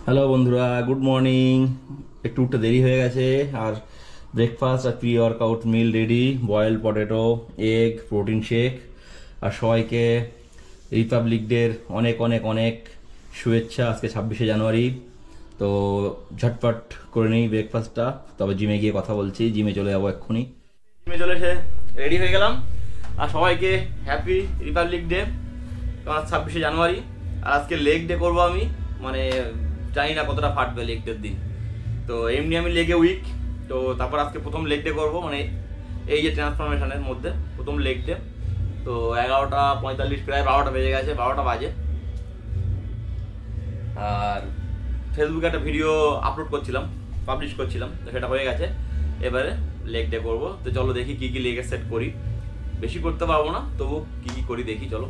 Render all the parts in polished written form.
Hello বন্ধুরা, good morning. একটু উঠতে দেরি হয়ে গেছে, আর ব্রেকফাস্ট আর pre workout meal ready. Boil potato, egg, protein shake. আর সবাইকে রিপাবলিক ডের অনেক অনেক অনেক শুভেচ্ছা। আজকে 26শে জানুয়ারি। তো ঝটপট করে নিই ব্রেকফাস্টটা, তবে জিমে গিয়ে কথা বলছি। জিমে চলে যাবো এক্ষুনি। জিমে চলে এসে রেডি হয়ে গেলাম। আর সবাইকে হ্যাপি রিপাবলিক ডে। কারণ 26শে জানুয়ারি, আর আজকে লেগ ডে করবো আমি। মানে জানি না কতটা ফাটবে লেগ ডের দিন। তো এমনি আমি লেগে উইক। তো তারপর আজকে প্রথম লেগ ডে করবো, মানে এই যে ট্রান্সফরমেশনের মধ্যে প্রথম লেগ ডে। তো 11:45, প্রায় 12টা বেজে গেছে, 12টা বাজে। আর ফেসবুকে একটা ভিডিও আপলোড করছিলাম, পাবলিশ করছিলাম, তো সেটা হয়ে গেছে। এবারে লেগ ডে করবো। তো চলো দেখি কী কী লেগের সেট করি। বেশি করতে পারবো না, তবু কী কী করি দেখি, চলো।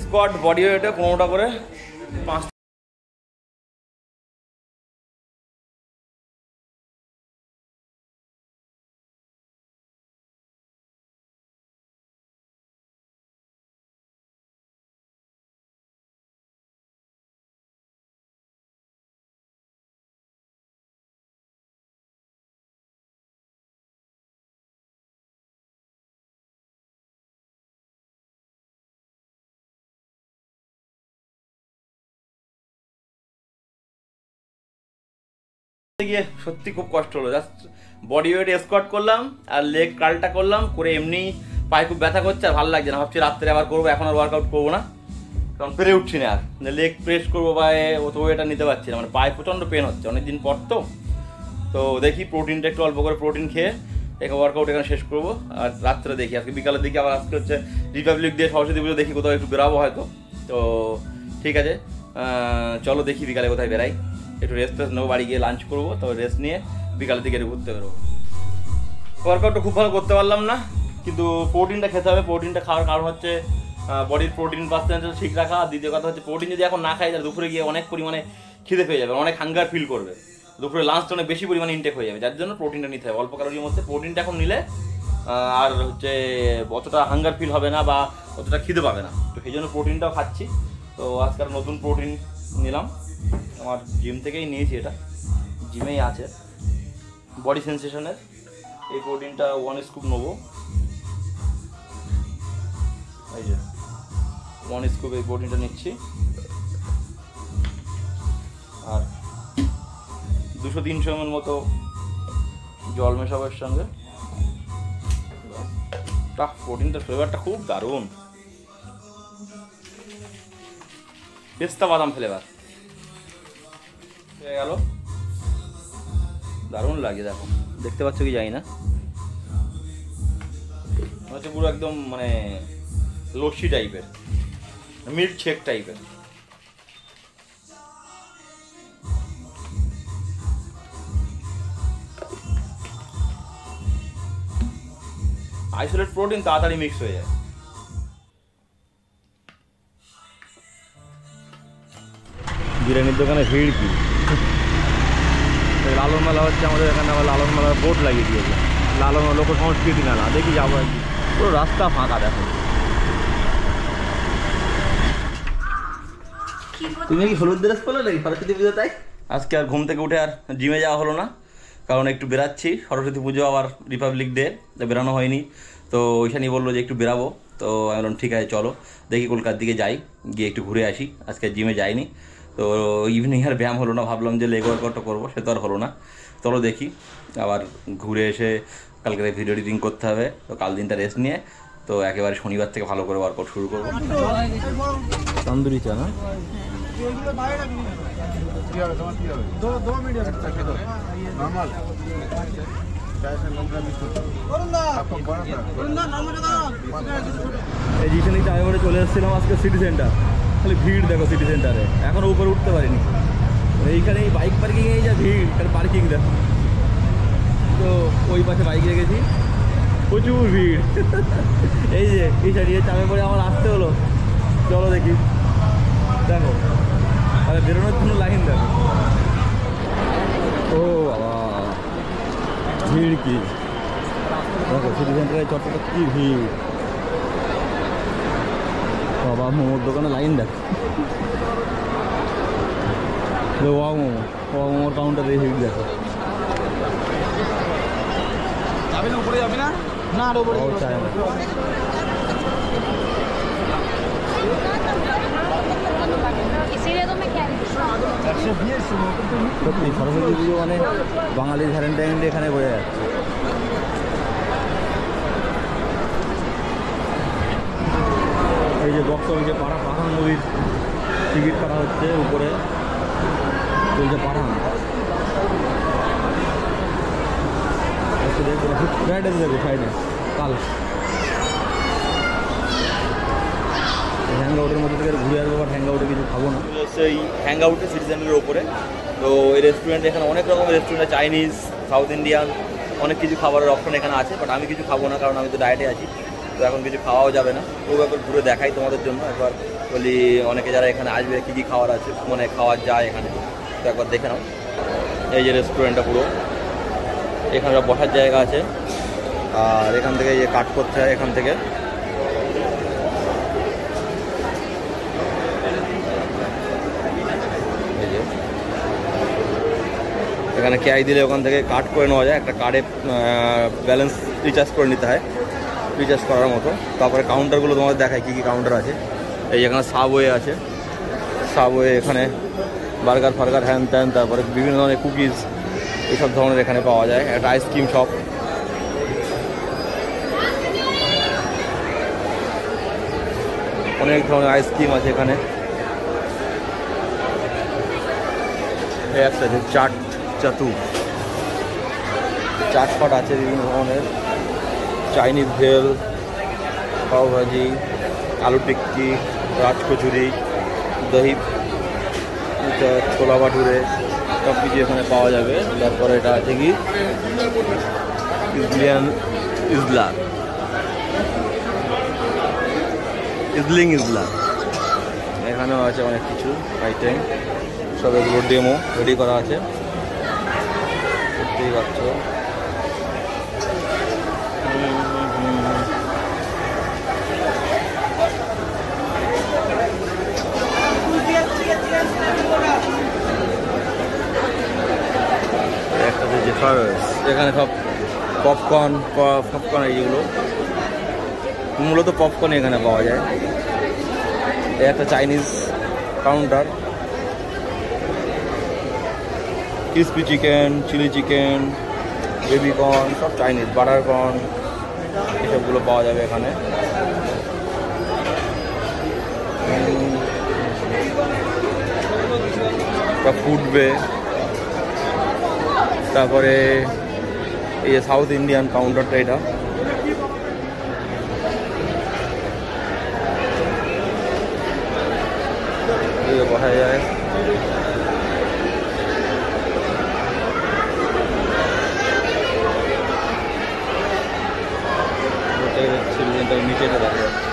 স্কোয়াড বডি ওয়েটে 15টা করে, 5। গিয়ে সত্যি খুব কষ্ট হলো। জাস্ট বডি ওয়েট স্কোয়াট করলাম আর লেগ কার্লটা করলাম, করে এমনি পায়ে খুব ব্যথা করছে আর ভালো লাগছে না। ভাবছি রাত্রে আবার করবো, এখন আর ওয়ার্কআউট করবো না, কারণ পেরে উঠছি না। আর লেগ প্রেস করবো পায়ে, ও তো এটা নিতে পারছি না, মানে পায়ে প্রচণ্ড পেন হচ্ছে অনেকদিন পর। তো দেখি প্রোটিনটা একটু অল্প করে প্রোটিন খেয়ে এখানে ওয়ার্কআউট এখানে শেষ করবো। আর রাত্রে দেখি, আজকে বিকালের দিকে আবার, আজকে হচ্ছে রিপাবলিক ডে, সরস্বতী পুজো, দেখি কোথাও একটু বেরাবো হয়তো। তো ঠিক আছে, চলো দেখি বিকালে কোথায় বেরাই। একটু রেস্ট ফেস্ট নেবো, বাড়ি গিয়ে লাঞ্চ করবো, তবে রেস্ট নিয়ে বিকালের দিকে একটু ঘুরতে বেরোবো। ওয়ার্কআউটটা খুব ভালো করতে পারলাম না, কিন্তু প্রোটিনটা খেতে হবে। প্রোটিনটা খাওয়ার কারণ হচ্ছে বডির প্রোটিন পার্সেন্টেজ ঠিক রাখা। আর দ্বিতীয় কথা হচ্ছে, প্রোটিন যদি এখন না খাই তাহলে দুপুরে গিয়ে অনেক পরিমাণে খিদে পেয়ে যাবে, অনেক হাঙ্গার ফিল করবে। দুপুরে লাঞ্চটা অনেক বেশি পরিমাণে ইনটেক হয়ে যাবে, যার জন্য প্রোটিনটা নিতে হবে অল্প ক্যালোরির মধ্যে। প্রোটিনটা এখন নিলে আর হচ্ছে অতটা হাঙ্গার ফিল হবে না বা অতটা খিদে পাবে না। তো সেই জন্য প্রোটিনটাও খাচ্ছি। তো আজকাল নতুন প্রোটিন নিলাম, আমার জিম থেকেই নিয়েছি, এটা জিমেই আছে, বডি সেন্সেশনের। এই প্রোটিনটা 1 স্কুপ নেবো, এই যে 1 স্কুপ এই প্রোটিনটা নিচ্ছি। আর 200-300 ml মতো জল মেশাবো এর সঙ্গে। প্রোটিনটার ফ্লেভারটা খুব দারুণ, পেস্তা বাদাম ফ্লেভার হয়ে গেল, দারুণ লাগে। দেখো, দেখতে পাচ্ছ কি জানি না, হচ্ছে পুরো একদম মানে লস্যি টাইপের, মিল্ক শেক টাইপের। আইসোলেট প্রোটিন তাড়াতাড়ি মিক্স হয়ে যায়। বিরিয়ানির দোকানে ভিড় কি! লালন মেলা হচ্ছে আমাদের এখানে, আবার লালন মেলার বোর্ড লাগিয়ে দিয়েছে, লালন লোক সংস্কৃতি মেলা। দেখি যাবো একদিন, পুরো রাস্তা ফাঁকা। দেখো, তুমি কি হলুদ ড্রেস পরলে নাকি সরস্বতী পুজো? তাই আজকে আর ঘুম থেকে উঠে আর জিমে যাওয়া হলো না, কারণ একটু বেরাচ্ছি। সরস্বতী পুজো আবার রিপাবলিক ডে, বেরানো হয়নি। তো ওইখানেই বললো যে একটু বেরাবো। তো আমি বললাম ঠিক আছে চলো, দেখি কলকাতার দিকে যাই, গিয়ে একটু ঘুরে আসি। আজকে জিমে যাইনি, তো ইভিনিং আর ব্যায়াম হলো না। ভাবলাম যে লেগ ওয়ার্কআউটটা করবো, সে তো আর হলো না। চলো দেখি, আবার ঘুরে এসে কালকে ভিডিও এডিটিং করতে হবে, তো কাল দিনটা রেস্ট নিয়ে তো একেবারে শনিবার থেকে ভালো করে ওয়ার্কআউট শুরু করবো। তন্দুরি চা না, এই যেখানে আমি করে চলে এসেছিলাম আজকে সিটি সেন্টার, খালি ভিড় দেখো সিটি সেন্টারে, এখনও উপরে উঠতে পারিনি। এইখানে এই বাইক পার্কিংয়ে যা ভিড়, এখানে পার্কিং দেখো, তো ওই পাশে বাইক রেখেছি, প্রচুর ভিড়। এই যে এই সাইডে চাপে পড়ে আমার আসতে হলো, চলো দেখি, দেখো তাহলে বেরোনোর জন্য লাইন দেখো। ও বাবা ভিড় কি দেখো, সিটি সেন্টারে চটটা কি ভিড় বাবা। মোমোর দোকানে লাইন দেখো, ওয়া মোমো, ওয়া মোমোর কাউন্টারে ভিড় দেখো। যাবে না উপরে, যাবে না, না আর উপরে চাই না। সত্যি সরস্বতী পুজো মানে বাঙালির ভ্যালেন্টাইন ডে এখানে বোঝা যাচ্ছে। এই যে বক্স অফিসে পাঠান মুভির টিকিট কাটা হচ্ছে উপরে, এই যে পাঠান ফ্রাইডে দেখো, ফ্রাইডে কাল হ্যাং আউটের মধ্যে থেকে ঘুরে আসবো, বাট হ্যাং আউটে কিছু খাবো না। সেই হ্যাং আউটে সিটি সেন্টারের ওপরে, তো এই রেস্টুরেন্ট এখানে অনেক রকমের রেস্টুরেন্ট, চাইনিজ, সাউথ ইন্ডিয়ান, অনেক কিছু খাবারের অপশন এখানে আছে, বাট আমি কিছু খাবো না কারণ আমি তো ডায়েটে আছি, তো এখন কিছু খাওয়াও যাবে না। তো একবার ঘুরে দেখাই তোমাদের জন্য, একবার বলি অনেকে যারা এখানে আসবে কী কী খাবার আছে, মানে খাওয়া যায় এখানে, তো একবার দেখে নাও। এই যে রেস্টুরেন্টটা পুরো, এখানে বসার জায়গা আছে, আর এখান থেকে এই যে কাট করতে হয়, এখান থেকে এই যে এখানে ক্যাশ দিলে ওখান থেকে কাট করে নেওয়া যায়, একটা কার্ডে ব্যালেন্স রিচার্জ করে নিতে হয়, রিচার্জ করার মতো। তারপরে কাউন্টারগুলো তোমাদের দেখায় কী কী কাউন্টার আছে। এই এখানে সাবওয়ে আছে, সাবওয়ে এখানে বার্গার ফার্গার হ্যান ত্যান, তারপরে বিভিন্ন ধরনের কুকিজ, এইসব ধরনের এখানে পাওয়া যায়। একটা আইসক্রিম শপ, অনেক ধরনের আইসক্রিম আছে এখানে। একটা আছে চাট চাটু, চাটপাট আছে বিভিন্ন ধরনের, চাইনিজ ভেল, পাওভাজি, আলু টিক্কি, রাজকচুরি, দহি, ছোলা ভাটুরে, সব কিছু এখানে পাওয়া যাবে। তারপরে এটা আছে কি ইজলা, এখানেও আছে অনেক কিছু আইটেম, সব এগুলো ডেমো রেডি করা আছে, দেখতেই পাচ্ছ। একটা যে এখানে সব পপকর্ন এইগুলো, মূলত পপকর্ন এখানে পাওয়া যায়। একটা Chinese counter, crispy chicken, chilli chicken, baby corn, সব চাইনিজ, বাটার কর্ন, এসবগুলো পাওয়া যাবে এখানে। ফুডওয়ে, তারপরে এই যে সাউথ ইন্ডিয়ান কাউন্টারটা, এটা বসা যায়। নিচেটা দেখা যাচ্ছে।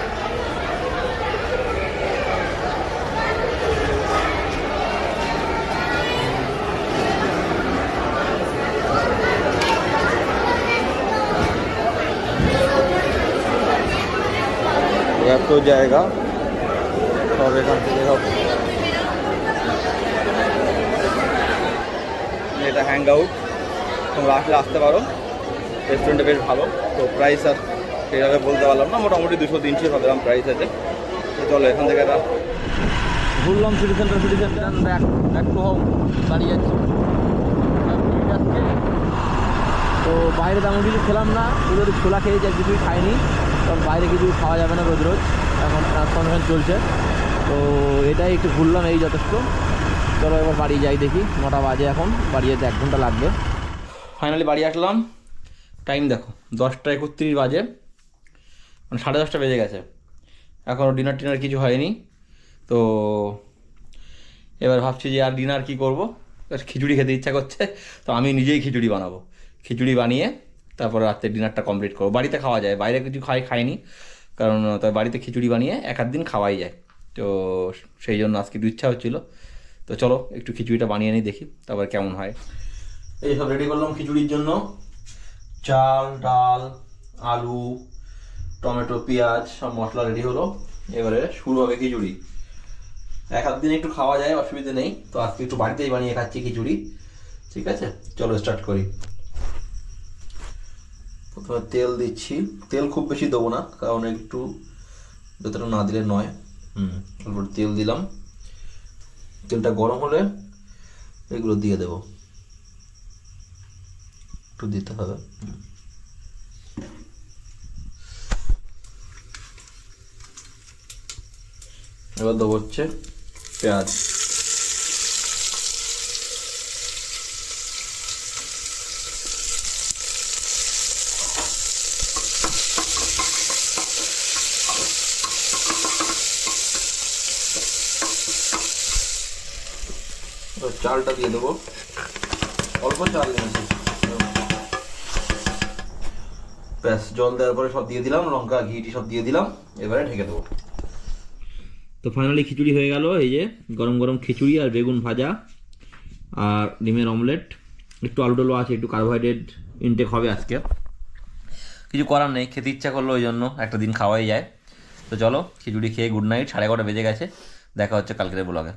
এত জায়গা সব এখান থেকে সব, এটা হ্যাং আউট, তোমরা আসলে আসতে পারো, রেস্টুরেন্টটা বেশ ভালো। তো প্রাইস আর সেইভাবে বলতে পারলাম না, মোটামুটি 200-300 গ্রাম প্রাইস আছে। তো চলো এখান থেকে একটা ঘুরলাম city centre, back to home, দাঁড়িয়ে যাচ্ছি। তো বাইরে তেমন কিছু খেলাম না, শুধু ছোলা খেয়েছি, আর কিছুই খাইনি, কারণ বাইরে কিছু খাওয়া যাবে না রোজ রোজ, এখন ট্রান্সফরমেশন চলছে। তো এটাই একটু ঘুরলাম, এই যথেষ্ট। চলো এবার বাড়ি যাই, দেখি 9টা বাজে এখন, বাড়ি যেতে 1 ঘন্টা লাগবে। ফাইনালি বাড়ি আসলাম, টাইম দেখো 10:31 বাজে, মানে 10:30 বেজে গেছে, এখনও ডিনার টিনার কিছু হয়নি। তো এবার ভাবছি যে আর ডিনার কি করব, খিচুড়ি খেতে ইচ্ছা করছে, তো আমি নিজেই খিচুড়ি বানাবো। খিচুড়ি বানিয়ে তারপর রাতে ডিনারটা কমপ্লিট করবো। বাড়িতে খাওয়া যায়, বাইরে কিছু খাইনি, কারণ তবে বাড়িতে খিচুড়ি বানিয়ে এক আধ দিন খাওয়াই যায়। তো সেই জন্য আজকে একটু ইচ্ছা হচ্ছিলো, তো চলো একটু খিচুড়িটা বানিয়ে নিই, দেখি তারপর কেমন হয়। এই সব রেডি করলাম খিচুড়ির জন্য, চাল, ডাল, আলু, টমেটো, পেঁয়াজ, সব মশলা রেডি হলো। এবারে শুরু হবে খিচুড়ি। এক আধ দিন একটু খাওয়া যায়, অসুবিধা নেই। তো আজকে একটু বাড়িতেই বানিয়ে খাচ্ছি খিচুড়ি, ঠিক আছে? চলো স্টার্ট করি। প্রথমে তেল দিচ্ছি, তেল খুব বেশি দেবো না, কারণ একটু যতটা না দিলে নয়। তারপর তেল দিলাম, তেলটা গরম হলে এগুলো দিয়ে দেবো, একটু দিতে হবে। এবার দেবো হচ্ছে পেঁয়াজ, চালটা দিয়ে দেবো, অল্প চাল নিয়েছি, ব্যাস। জল দেওয়ার পরে সব দিয়ে দিলাম, লঙ্কা, ঘি সব দিয়ে দিলাম, এবারে ঢেকে দেবো। তো ফাইনালি খিচুড়ি হয়ে গেল। এই যে গরম গরম খিচুড়ি আর বেগুন ভাজা আর ডিমের অমলেট, একটু আলু টালু আছে, একটু কার্বোহাইড্রেট ইনটেক হবে আজকে, কিছু করার নেই, খেতে ইচ্ছা করলো ওই জন্য একটা দিন খাওয়াই যায়। তো চলো খিচুড়ি খেয়ে গুড নাইট, 11:30 বেজে গেছে, দেখা হচ্ছে কালকের ব্লগে।